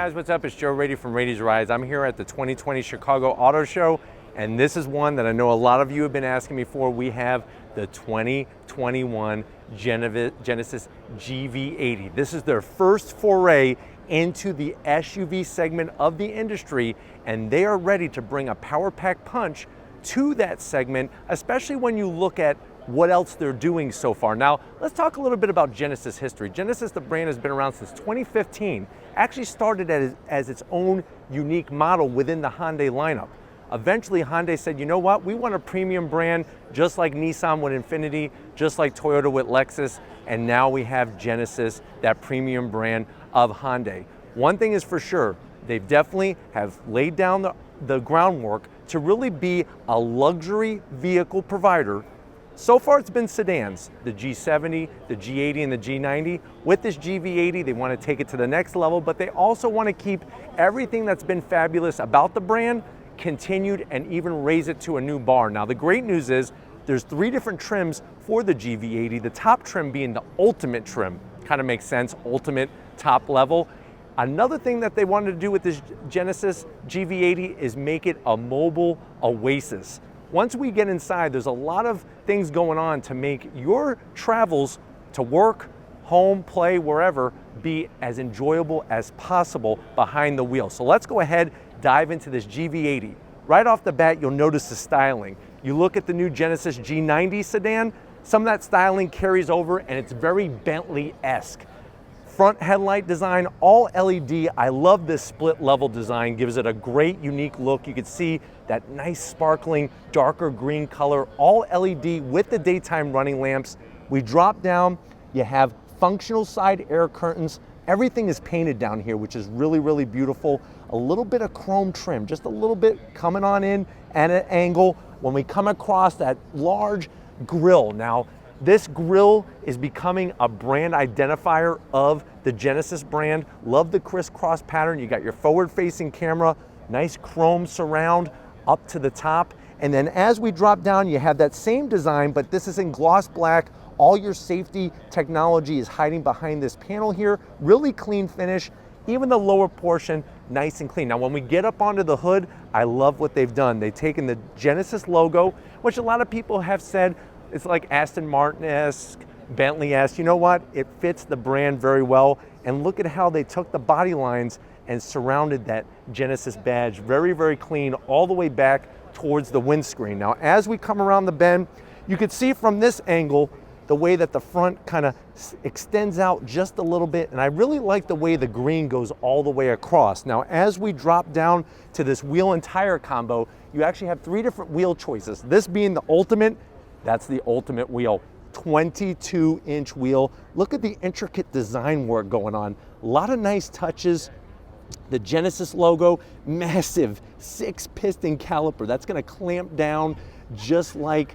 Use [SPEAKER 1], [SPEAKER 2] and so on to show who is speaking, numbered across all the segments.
[SPEAKER 1] guys, what's up? It's Joe Rady from Rady's Rides. I'm here at the 2020 Chicago Auto Show, and this is one that I know a lot of you have been asking me for. We have the 2021 Genesis GV80. This is their first foray into the SUV segment of the industry, and they are ready to bring a power pack punch to that segment, especially when you look at what else they're doing so far. Now, let's talk a little bit about Genesis history. Genesis, the brand, has been around since 2015. Actually started as its own unique model within the Hyundai lineup. Eventually, Hyundai said, you know what? We want a premium brand, just like Nissan with Infiniti, just like Toyota with Lexus, and now we have Genesis, that premium brand of Hyundai. One thing is for sure, they definitely have laid down the groundwork to really be a luxury vehicle provider. So far it's been sedans, the G70, the G80, and the G90. With this GV80, they want to take it to the next level, but they also want to keep everything that's been fabulous about the brand continued and even raise it to a new bar. Now the great news is there's 3 different trims for the GV80, the top trim being the ultimate trim. Kind of makes sense, ultimate top level. Another thing that they wanted to do with this Genesis GV80 is make it a mobile oasis. Once we get inside, there's a lot of things going on to make your travels to work, home, play, wherever, be as enjoyable as possible behind the wheel. So let's go ahead, dive into this GV80. Right off the bat, you'll notice the styling. You look at the new Genesis G90 sedan, some of that styling carries over and it's very Bentley-esque. Front headlight design, all LED. I love this split level design, gives it a great unique look. You can see that nice sparkling darker green color, all LED with the daytime running lamps. We drop down, you have functional side air curtains. Everything is painted down here, which is really, really beautiful. A little bit of chrome trim, just a little bit coming on in at an angle. When we come across that large grille, now this grille is becoming a brand identifier of the Genesis brand. Love the crisscross pattern. You got your forward-facing camera, nice chrome surround up to the top. And then as we drop down, you have that same design, but this is in gloss black. All your safety technology is hiding behind this panel here. Really clean finish. Even the lower portion, nice and clean. Now, when we get up onto the hood, I love what they've done. They've taken the Genesis logo, which a lot of people have said it's like Aston Martin-esque, Bentley-esque. You know what? It fits the brand very well. And look at how they took the body lines and surrounded that Genesis badge. Very, very clean all the way back towards the windscreen. Now, as we come around the bend, you can see from this angle the way that the front kind of extends out just a little bit. And I really like the way the green goes all the way across. Now, as we drop down to this wheel and tire combo, you actually have 3 different wheel choices. This being the ultimate, that's the ultimate wheel, 22-inch wheel. Look at the intricate design work going on. A lot of nice touches. The Genesis logo, massive 6-piston caliper. That's gonna clamp down just like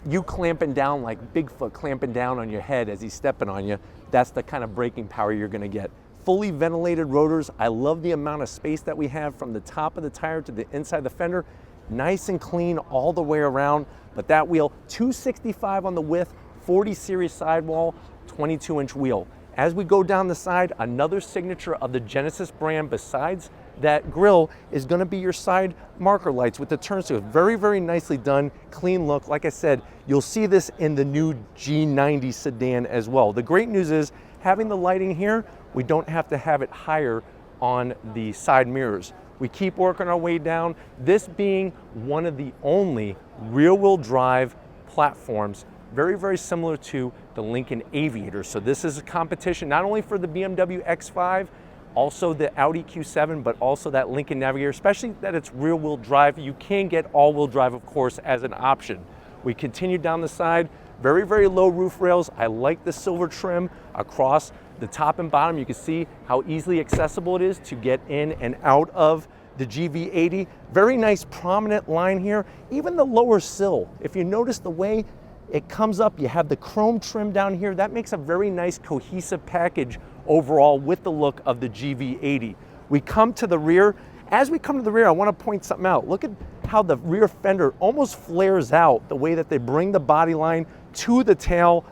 [SPEAKER 1] you clamping down, like Bigfoot clamping down on your head as he's stepping on you. That's the kind of braking power you're gonna get. Fully ventilated rotors. I love the amount of space that we have from the top of the tire to the inside of the fender. Nice and clean all the way around. But that wheel, 265 on the width, 40 series sidewall, 22-inch wheel. As we go down the side, another signature of the Genesis brand besides that grille is going to be your side marker lights with the turn signal. Very, very nicely done, clean look. Like I said, you'll see this in the new G90 sedan as well. The great news is having the lighting here, we don't have to have it higher on the side mirrors. We keep working our way down, this being one of the only rear-wheel drive platforms, very, very similar to the Lincoln Aviator. So this is a competition not only for the BMW X5, also the Audi Q7, but also that Lincoln Navigator, especially that it's rear-wheel drive. You can get all-wheel drive, of course, as an option. We continue down the side, very, very low roof rails. I like the silver trim across the top and bottom. You can see how easily accessible it is to get in and out of the GV80. Very nice prominent line here. Even the lower sill, if you notice the way it comes up, you have the chrome trim down here. That makes a very nice cohesive package overall with the look of the GV80. We come to the rear. As we come to the rear, I want to point something out. Look at how the rear fender almost flares out, the way that they bring the body line to the tail,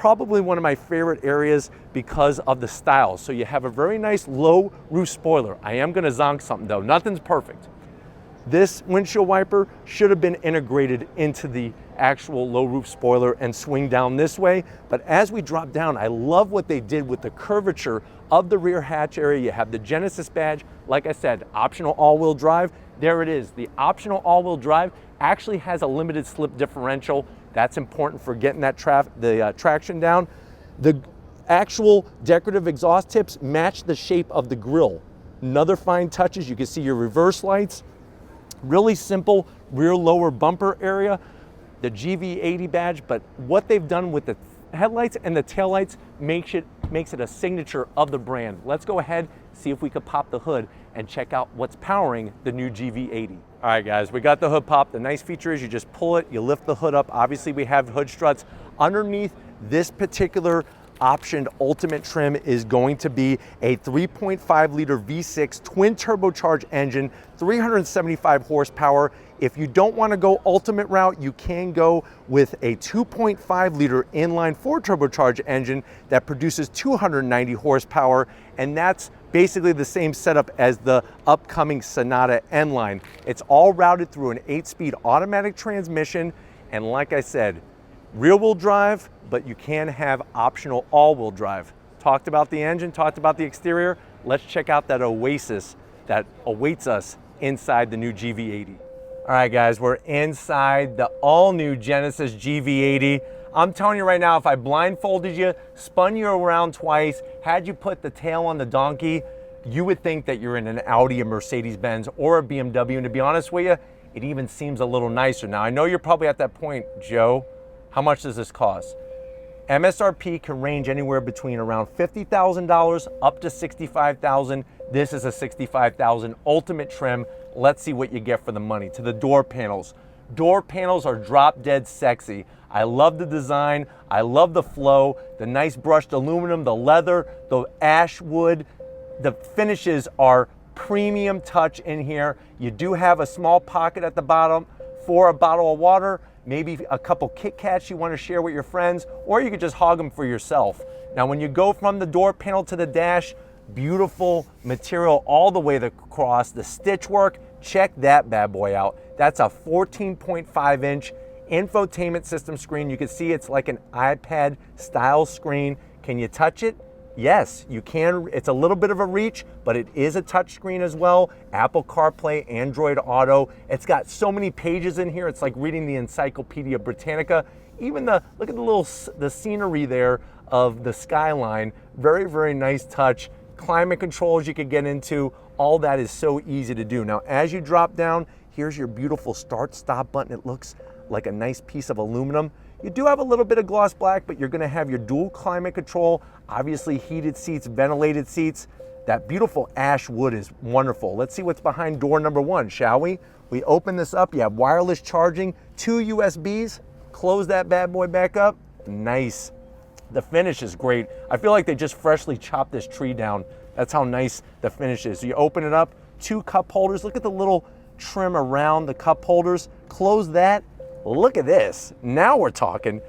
[SPEAKER 1] probably one of my favorite areas because of the style. So you have a very nice low roof spoiler. I am gonna zonk something though, nothing's perfect. This windshield wiper should have been integrated into the actual low roof spoiler and swing down this way. But as we drop down, I love what they did with the curvature of the rear hatch area. You have the Genesis badge. Like I said, optional all-wheel drive. There it is. The optional all-wheel drive actually has a limited slip differential. That's important for getting that traction down. The actual decorative exhaust tips match the shape of the grille. Another fine touch is you can see your reverse lights. Really simple rear lower bumper area, the GV80 badge, but what they've done with the headlights and the taillights makes it a signature of the brand. Let's go ahead, see if we could pop the hood and check out what's powering the new GV80. All right guys, we got the hood popped. The nice feature is you just pull it, you lift the hood up. Obviously we have hood struts. Underneath this particular optioned ultimate trim is going to be a 3.5 liter V6 twin turbocharged engine, 375 horsepower. If you don't want to go ultimate route, you can go with a 2.5 liter inline 4 turbocharged engine that produces 290 horsepower, and that's basically the same setup as the upcoming Sonata N-Line. It's all routed through an 8-speed automatic transmission, and like I said, rear-wheel drive, but you can have optional all-wheel drive. Talked about the engine, talked about the exterior. Let's check out that oasis that awaits us inside the new GV80. All right, guys, we're inside the all-new Genesis GV80. I'm telling you right now, if I blindfolded you, spun you around twice, had you put the tail on the donkey, you would think that you're in an Audi, a Mercedes-Benz, or a BMW. And to be honest with you, it even seems a little nicer. Now, I know you're probably at that point, Joe, how much does this cost? MSRP can range anywhere between around $50,000 up to $65,000. This is a $65,000 ultimate trim. Let's see what you get for the money. To the door panels. Door panels are drop dead sexy. I love the design. I love the flow, the nice brushed aluminum, the leather, the ash wood. The finishes are premium touch in here. You do have a small pocket at the bottom for a bottle of water, maybe a couple Kit Kats you want to share with your friends, or you could just hog them for yourself. Now, when you go from the door panel to the dash, beautiful material all the way across. The stitch work, check that bad boy out. That's a 14.5 inch infotainment system screen. You can see it's like an iPad style screen. Can you touch it? Yes, you can. It's a little bit of a reach, but it is a touch screen as well. Apple CarPlay, Android Auto. It's got so many pages in here. It's like reading the Encyclopedia Britannica. Even look at the scenery there of the skyline. Very, very nice touch. Climate controls you could get into. All that is so easy to do. Now, as you drop down, here's your beautiful start stop button. It looks like a nice piece of aluminum. You do have a little bit of gloss black, but you're gonna have your dual climate control, obviously heated seats, ventilated seats. That beautiful ash wood is wonderful. Let's see what's behind door number one, shall we? We open this up, you have wireless charging, 2 USBs, close that bad boy back up, nice. The finish is great. I feel like they just freshly chopped this tree down. That's how nice the finish is. So you open it up, 2 cup holders. Look at the little trim around the cup holders. Close that. Look at this. Now we're talking.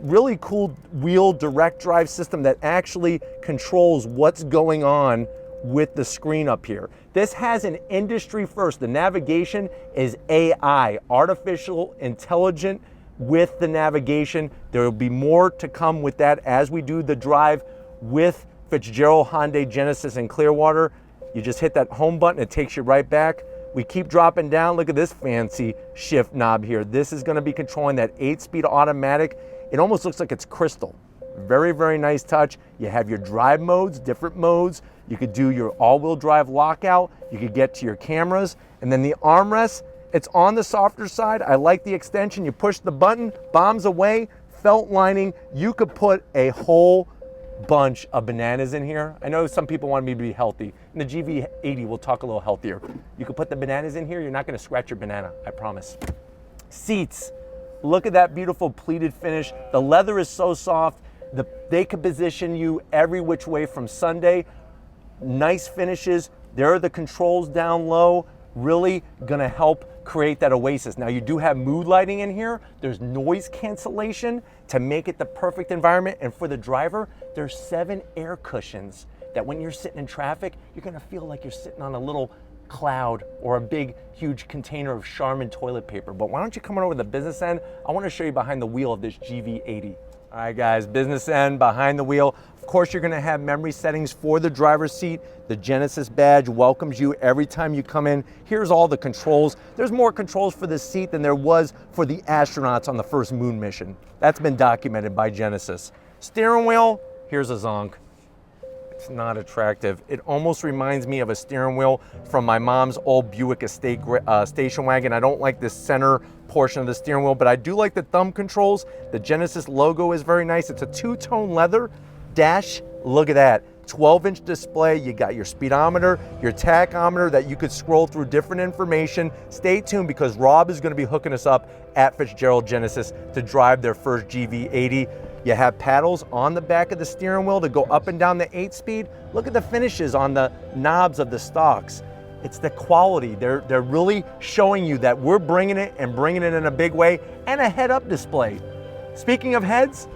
[SPEAKER 1] Really cool wheel direct drive system that actually controls what's going on with the screen up here. This has an industry first. The navigation is AI, artificial intelligence with the navigation. There will be more to come with that as we do the drive with Fitzgerald, Hyundai, Genesis, and Clearwater. You just hit that home button, it takes you right back. We keep dropping down. Look at this fancy shift knob here. This is going to be controlling that 8-speed automatic. It almost looks like it's crystal. Very, very nice touch. You have your drive modes, different modes. You could do your all-wheel drive lockout. You could get to your cameras. And then the armrest, it's on the softer side. I like the extension. You push the button, bombs away, felt lining. You could put a whole bunch of bananas in here. I know some people want me to be healthy. In the GV80, we'll talk a little healthier. You can put the bananas in here. You're not going to scratch your banana, I promise. Seats. Look at that beautiful pleated finish. The leather is so soft. They could position you every which way from Sunday. Nice finishes. There are the controls down low. really gonna help create that oasis. Now you do have mood lighting in here. There's noise cancellation to make it the perfect environment. And for the driver, there's 7 air cushions that when you're sitting in traffic, you're gonna feel like you're sitting on a little cloud or a big, huge container of Charmin toilet paper. But why don't you come on over to the business end? I wanna show you behind the wheel of this GV80. All right guys, business end, behind the wheel. Of course, you're gonna have memory settings for the driver's seat. The Genesis badge welcomes you every time you come in. Here's all the controls. There's more controls for this seat than there was for the astronauts on the first moon mission. That's been documented by Genesis. Steering wheel, here's a zonk. It's not attractive. It almost reminds me of a steering wheel from my mom's old Buick estate station wagon. I don't like this center portion of the steering wheel, but I do like the thumb controls. The Genesis logo is very nice. It's a 2-tone leather dash. Look at that. 12-inch display. You got your speedometer, your tachometer that you could scroll through different information. Stay tuned because Rob is going to be hooking us up at Fitzgerald Genesis to drive their first GV80. You have paddles on the back of the steering wheel to go up and down the 8-speed. Look at the finishes on the knobs of the stalks. It's the quality. They're really showing you that we're bringing it and bringing it in a big way, and a head-up display. Speaking of heads,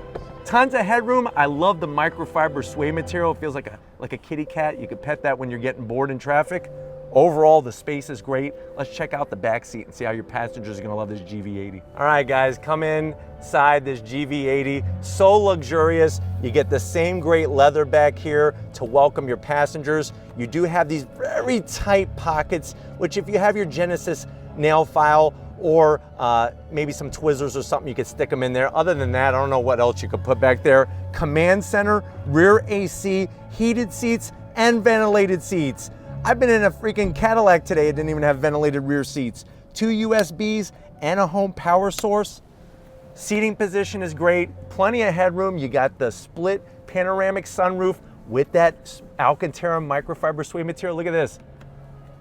[SPEAKER 1] tons of headroom. I love the microfiber suede material. It feels like a kitty cat. You could pet that when you're getting bored in traffic. Overall, the space is great. Let's check out the back seat and see how your passengers are gonna love this GV80. All right, guys, come inside this GV80. So luxurious. You get the same great leather back here to welcome your passengers. You do have these very tight pockets, which if you have your Genesis nail file or maybe some Twizzlers or something, you could stick them in there. Other than that, I don't know what else you could put back there. Command center, rear AC, heated seats, and ventilated seats. I've been in a freaking Cadillac today. It didn't even have ventilated rear seats. 2 USBs and a home power source. Seating position is great. Plenty of headroom. You got the split panoramic sunroof with that Alcantara microfiber suede material. Look at this.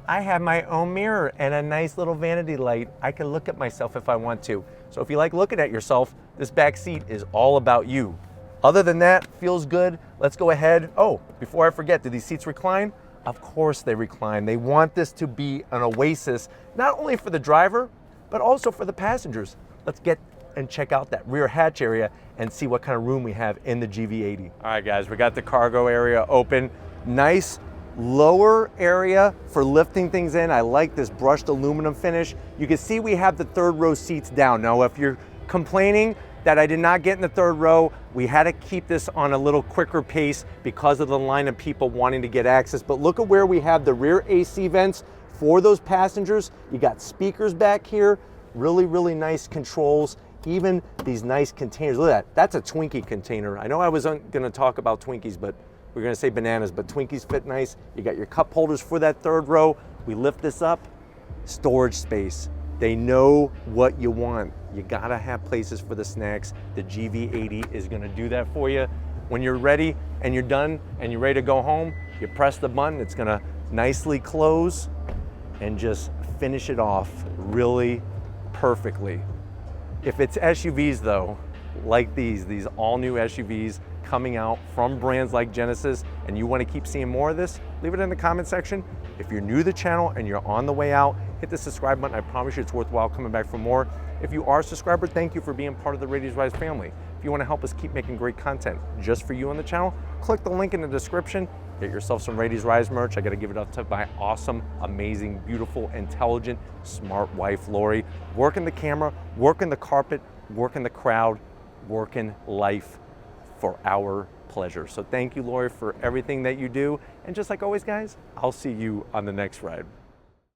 [SPEAKER 1] I have my own mirror and a nice little vanity light. I can look at myself if I want to. So if you like looking at yourself, this back seat is all about you. Other than that, feels good. Let's go ahead. Oh, before I forget, do these seats recline? Of course they recline. They want this to be an oasis, not only for the driver, but also for the passengers. Let's get and check out that rear hatch area and see what kind of room we have in the GV80. All right, guys, we got the cargo area open. Nice lower area for lifting things in. I like this brushed aluminum finish. You can see we have the 3rd row seats down. Now, if you're complaining that I did not get in the 3rd row, we had to keep this on a little quicker pace because of the line of people wanting to get access. But look at where we have the rear AC vents for those passengers. You got speakers back here, really, really nice controls. Even these nice containers. Look at that, that's a Twinkie container. I know I wasn't gonna talk about Twinkies, but we're gonna say bananas, but Twinkies fit nice. You got your cup holders for that 3rd row. We lift this up, storage space. They know what you want. You gotta have places for the snacks. The GV80 is gonna do that for you. When you're ready and you're done and you're ready to go home, you press the button, it's gonna nicely close and just finish it off really perfectly. If it's SUVs though, like these all new SUVs coming out from brands like Genesis, and you want to keep seeing more of this, leave it in the comment section. If you're new to the channel and you're on the way out, hit the subscribe button. I promise you it's worthwhile coming back for more. If you are a subscriber, thank you for being part of the Radies Rise family. If you want to help us keep making great content just for you on the channel, click the link in the description. Get yourself some Radies Rise merch. I got to give it up to my awesome, amazing, beautiful, intelligent, smart wife, Lori. Working the camera, working the carpet, working the crowd, working life for our pleasure. So thank you, Lori, for everything that you do. And just like always, guys, I'll see you on the next ride.